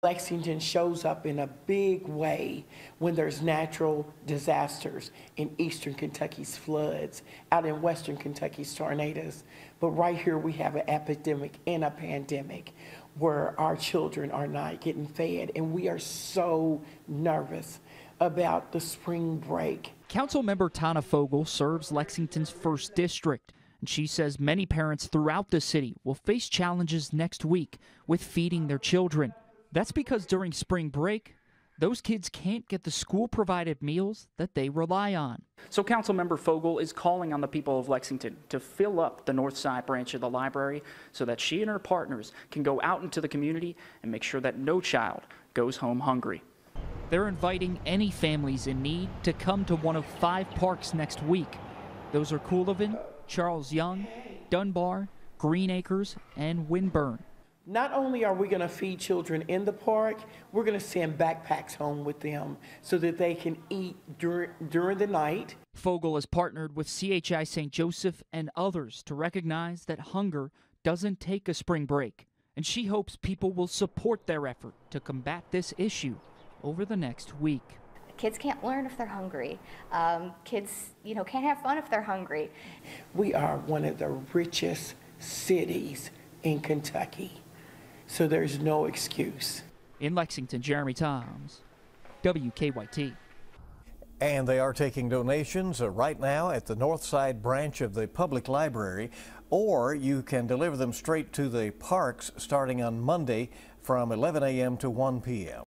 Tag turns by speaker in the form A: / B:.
A: Lexington shows up in a big way when there's natural disasters. In eastern Kentucky's floods, out in western Kentucky's tornadoes. But right here we have an epidemic and a pandemic where our children are not getting fed, and we are so nervous about the spring break.
B: Councilmember Tana Fogel serves Lexington's 1st District, and she says many parents throughout the city will face challenges next week with feeding their children. That's because during spring break, those kids can't get the school-provided meals that they rely on.
C: So Councilmember Fogel is calling on the people of Lexington to fill up the north side branch of the library so that she and her partners can go out into the community and make sure that no child goes home hungry.
B: They're inviting any families in need to come to one of 5 parks next week. Those are Coolevin, Charles Young, Dunbar, Green Acres, and Winburn.
A: Not only are we going to feed children in the park, we're going to send backpacks home with them so that they can eat during the night.
B: Fogel has partnered with CHI St. Joseph and others to recognize that hunger doesn't take a spring break, and she hopes people will support their effort to combat this issue over the next week.
D: Kids can't learn if they're hungry. Kids, can't have fun if they're hungry.
A: We are one of the richest cities in Kentucky. So there's no excuse.
B: In Lexington, Jeremy Toms, WKYT.
E: And they are taking donations right now at the North Side branch of the public library, or you can deliver them straight to the parks starting on Monday from 11 a.m. to 1 p.m.